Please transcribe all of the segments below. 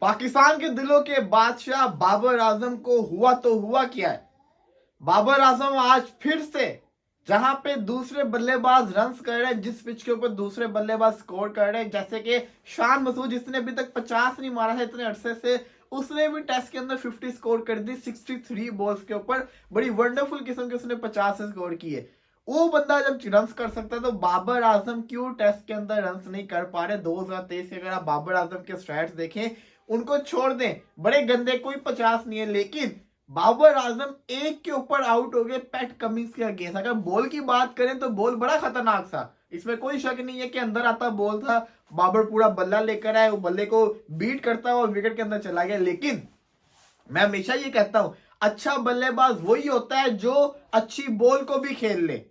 पाकिस्तान के दिलों के बादशाह बाबर आजम को हुआ तो हुआ क्या है। बाबर आजम आज फिर से जहां पे दूसरे बल्लेबाज रन्स कर रहे हैं, जिस पिच के ऊपर दूसरे बल्लेबाज स्कोर कर रहे हैं, जैसे कि शान मसूद जिसने अभी तक 50 नहीं मारा है इतने अरसे से, उसने भी टेस्ट के अंदर 50 स्कोर कर दी 63 बॉल्स के ऊपर। बड़ी वंडरफुल किस्म के उसने 50 स्कोर किए। वो बंदा जब रन्स कर सकता है तो बाबर आजम क्यों टेस्ट के अंदर रन्स नहीं कर पा रहे। 2023 के अगर आप बाबर आजम के स्टैट्स देखें, उनको छोड़ दें, बड़े गंदे, कोई 50 नहीं है, लेकिन बाबर आजम एक के ऊपर आउट हो गए पैट कमिंस के अगेंस्ट। अगर बॉल की बात करें तो बॉल बड़ा खतरनाक था, इसमें कोई शक नहीं है कि अंदर आता बॉल था। बाबर पूरा बल्ला लेकर आए, वो बल्ले को बीट करता हुआ विकेट के अंदर चला गया। लेकिन मैं हमेशा ये कहता हूं, अच्छा बल्लेबाज वही होता है जो अच्छी बॉल को भी खेल ले।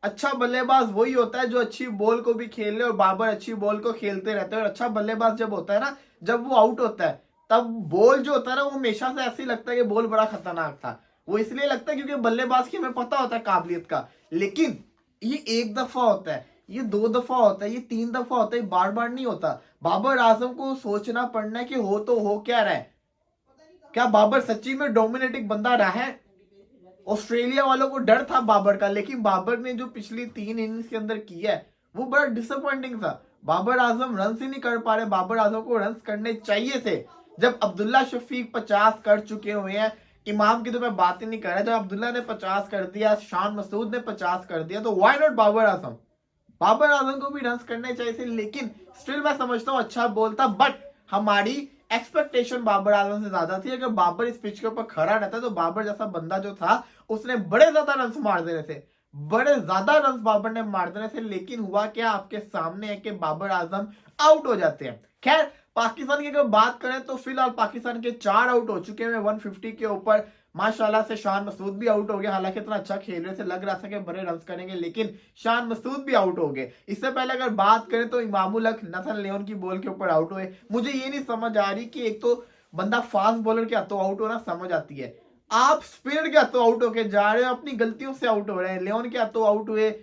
अच्छा बल्लेबाज वही होता है जो अच्छी बॉल को भी खेल ले, और बाबर अच्छी बॉल को खेलते रहते हैं। और अच्छा बल्लेबाज जब होता है ना, जब वो आउट होता है, तब बॉल जो होता है ना, वो हमेशा से ऐसे ही लगता है कि बॉल बड़ा खतरनाक था। वो इसलिए लगता है क्योंकि बल्लेबाज की हमें पता होता है काबिलियत का। लेकिन ये एक दफा होता है, ये 2 दफा होता है, ये 3 दफा होता है, बार बार नहीं होता। बाबर आजम को सोचना पड़ना है कि हो तो हो क्या रहा है। क्या बाबर सच्ची में डोमिनेटिंग बंदा रहा है? ऑस्ट्रेलिया वालों को डर था बाबर का, लेकिन बाबर ने जो पिछली 3 इनिंग्स के अंदर किया है वो बड़ा डिसअपॉइंटिंग था। बाबर आजम रन ही नहीं कर पा रहे। बाबर आजम को रन करने चाहिए थे। जब अब्दुल्ला शफीक 50 कर चुके हुए हैं, इमाम की तो मैं बात ही नहीं कर रहा, जब अब्दुल्ला ने 50 कर दिया, शान मसूद ने 50 कर दिया, तो व्हाई नॉट बाबर आजम। बाबर आजम को भी रन करने चाहिए थे। लेकिन स्टिल मैं समझता हूँ अच्छा बॉल था, बट हमारी एक्सपेक्टेशन बाबर आजम से ज्यादा थी। अगर बाबर इस पिच के ऊपर खड़ा रहता तो बाबर जैसा बंदा जो था उसने बड़े ज्यादा रन मार देने थे, बड़े ज्यादा रन बाबर ने मार देने थे। लेकिन हुआ क्या, आपके सामने है कि बाबर आजम आउट हो जाते हैं। खैर, पाकिस्तान की अगर बात करें तो फिलहाल पाकिस्तान के 4 आउट हो चुके हैं 150 के ऊपर। माशाल्लाह से शान मसूद भी आउट हो गया, हालांकि इतना अच्छा खेल रहे थे, लग रहा था कि बड़े रन करेंगे, लेकिन शान मसूद भी आउट हो गए। इससे पहले अगर बात करें तो इमामुल हक नथन लियोन की बॉल के ऊपर आउट हुए। मुझे ये नहीं समझ आ रही कि एक तो बंदा फास्ट बॉलर के हाथों आउट होना समझ आती है, आप स्पिनर के हाथों आउट होके जा रहे हो, अपनी गलतियों से आउट हो रहे हैं। लियोन के हाथों आउट हुए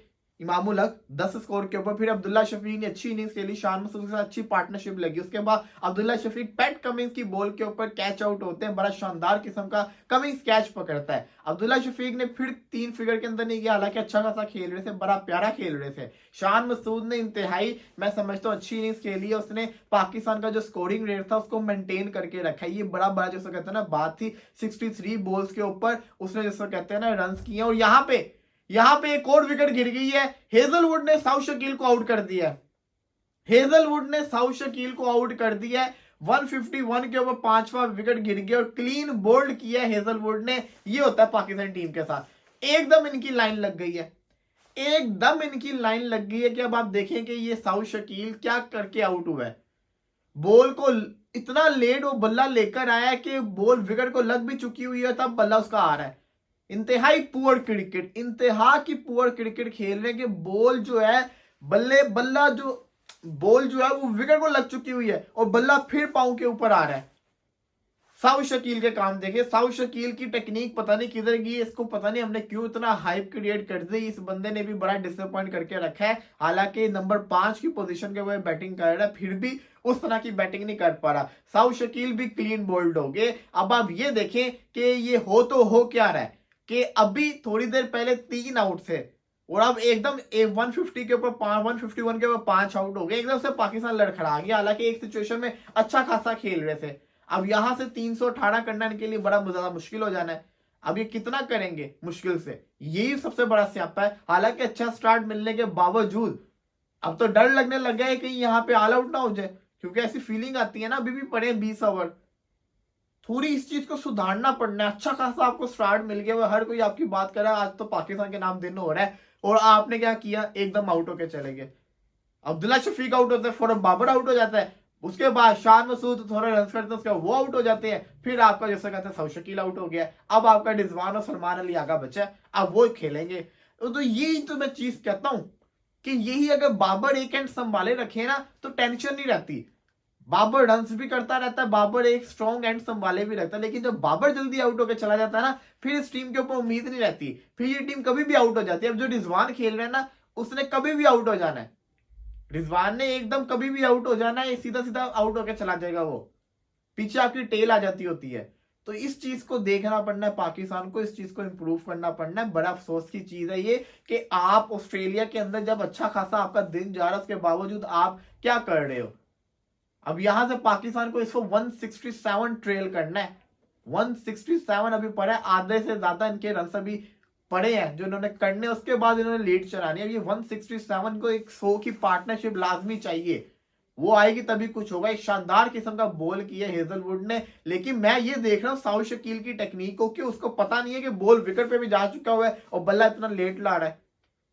इमामुल हक 10 स्कोर के ऊपर। फिर अब्दुल्ला शफीक ने अच्छी इनिंग्स खेली, शान मसूद के साथ अच्छी पार्टनरशिप लगी। उसके बाद अब्दुल्ला शफीक पैट कमिंस की बॉल के ऊपर कैच आउट होते हैं, बड़ा शानदार किस्म का कमिंस कैच पकड़ता है। अब्दुल्ला शफीक ने फिर 3 फिगर के अंदर नहीं किया, हालांकि अच्छा खासा खेल रहे थे, बड़ा प्यारा खेल रहे थे। शान मसूद ने इंतहाई, मैं समझता हूँ, अच्छी इनिंग्स खेली है। उसने पाकिस्तान का जो स्कोरिंग रेट था उसको मेंटेन करके रखा है। ये बड़ा बड़ा जैसा कहते हैं ना बात थी, 63 बॉल्स के ऊपर उसने जैसा कहते हैं ना रन किए। और यहाँ पे एक और विकेट गिर गई है। हेजलवुड ने साउथ शकील को आउट कर दिया। हेजलवुड ने साउथ शकील को आउट कर दिया। 151 के ऊपर 5वां विकेट गिर गया और क्लीन बोल्ड किया हेजलवुड ने। ये होता है पाकिस्तान टीम के साथ, एकदम इनकी लाइन लग गई है, एकदम इनकी लाइन लग गई है कि अब आप देखें कि ये साउथ शकील क्या करके आउट हुआ है। बॉल को इतना लेट वो बल्ला लेकर आया कि बॉल विकेट को लग भी चुकी हुई है, तब बल्ला उसका आ रहा है। इंतहाई पुअर क्रिकेट, इंतहा की पुअर क्रिकेट खेल रहे हैं कि बॉल जो है, बल्ला जो बॉल जो है वो विकेट को लग चुकी हुई है और बल्ला फिर पांव के ऊपर आ रहा है। साउथ शकील के काम देखे, साउथ शकील की टेक्निक पता नहीं किधर गई, इसको पता नहीं हमने क्यों इतना हाइप क्रिएट कर दी। इस बंदे ने भी बड़ा डिसअपॉइंट करके रखा है, हालांकि नंबर 5 की पोजीशन के वो बैटिंग कर रहा है, फिर भी उस तरह की बैटिंग नहीं कर पा रहा। साउथ शकील भी क्लीन बोल्ड हो गए। अब आप ये देखें कि ये हो तो हो क्या रहा है कि अभी थोड़ी देर पहले 3 आउट थे और अब एकदम 150 के ऊपर 151 के ऊपर 5 आउट हो गए, एकदम से पाकिस्तान लड़खड़ा गया। हालांकि एक सिचुएशन में अच्छा खासा खेल रहे थे, अब यहां से 318 करना इनके लिए बड़ा ज्यादा मुश्किल हो जाना है। अब ये कितना करेंगे मुश्किल से, यही सबसे बड़ा स्यापा है। हालांकि अच्छा स्टार्ट मिलने के बावजूद अब तो डर लगने लग गया है कहीं यहाँ पे ऑल आउट ना हो जाए, क्योंकि ऐसी फीलिंग आती है ना, अभी भी पड़े 20 ओवर। थोड़ी इस चीज को सुधारना पड़ना है। अच्छा खासा आपको स्टार्ट मिल गया, हर कोई आपकी बात कर रहा है, आज तो पाकिस्तान के नाम दिन हो रहा है, और आपने क्या किया, एकदम आउट होके चले गए। अब्दुल्ला शफीक आउट होता है, फौरन बाबर आउट हो जाता है, उसके बाद शान मसूद थोड़ा रन करते हैं, उसके बाद वो आउट हो जाते हैं, फिर आपका जैसा कहते हैं साउथ शकील आउट हो गया। अब आपका रिजवान और सलमान अली आगा बचा है, अब वो खेलेंगे। तो यही तो मैं चीज कहता हूं कि यही अगर बाबर एक एंड संभाले रखे ना तो टेंशन नहीं रहती। बाबर रन भी करता रहता है, बाबर एक स्ट्रॉन्ग एंड संभाले भी रहता है, लेकिन जब बाबर जल्दी आउट होकर चला जाता है ना, फिर इस टीम के ऊपर उम्मीद नहीं रहती, फिर ये टीम कभी भी आउट हो जाती है। अब जो रिजवान खेल रहे हैं ना, उसने कभी भी आउट हो जाना है, रिजवान ने एकदम कभी भी आउट हो जाना है, सीधा सीधा आउट होकर चला जाएगा वो। पीछे आपकी टेल आ जाती होती है। तो इस चीज को देखना पड़ना है पाकिस्तान को, इस चीज को इंप्रूव करना पड़ना है। बड़ा अफसोस की चीज है ये कि आप ऑस्ट्रेलिया के अंदर जब अच्छा खासा आपका दिन जा रहा है, उसके बावजूद आप क्या कर रहे हो। अब यहां से पाकिस्तान को इसको 167 ट्रेल करना है। 167 अभी पड़ा है, आधे से ज्यादा इनके रन अभी पड़े हैं जो इन्होंने करने, उसके बाद इन्होंने लीड चलानी है। ये 167 को एक 100 की पार्टनरशिप लाजमी चाहिए, वो आएगी तभी कुछ होगा। एक शानदार किस्म का बॉल किया हेजलवुड ने, लेकिन मैं ये देख रहा हूँ साउथ शकील की टेक्निक को कि उसको पता नहीं है कि बॉल विकेट पे भी जा चुका हुआ है और बल्ला इतना लेट ला रहा है,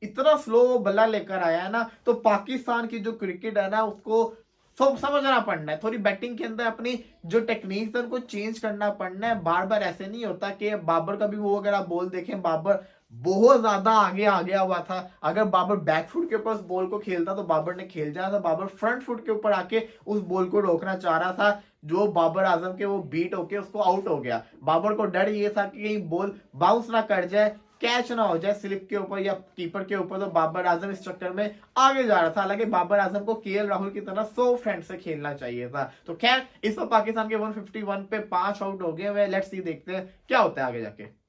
इतना स्लो वो बल्ला लेकर आया है ना। तो पाकिस्तान की जो क्रिकेट है ना उसको सब समझना पड़ना है, थोड़ी बैटिंग के अंदर अपनी जो टेक्निक्स है उनको चेंज करना पड़ना है। बार बार ऐसे नहीं होता कि बाबर का भी वो, अगर आप बॉल देखें बाबर बहुत ज्यादा आगे आ गया हुआ था। अगर बाबर बैक फुट के ऊपर उस बॉल को खेलता तो बाबर ने खेल जाना था, बाबर फ्रंट फुट के ऊपर आके उस बॉल को रोकना चाह रहा था, जो बाबर आजम के वो बीट होके उसको आउट हो गया। बाबर को डर ये था कि कहीं बॉल बाउंस ना कर जाए, कैच ना हो जाए स्लिप के ऊपर या कीपर के ऊपर, तो बाबर आजम इस चक्कर में आगे जा रहा था। हालांकि बाबर आजम को केएल राहुल की तरह 100 फ्रेंड से खेलना चाहिए था। तो खैर इस पर पाकिस्तान के 151 पे 5 आउट हो गए। लेट्स सी, देखते हैं क्या होता है आगे जाके।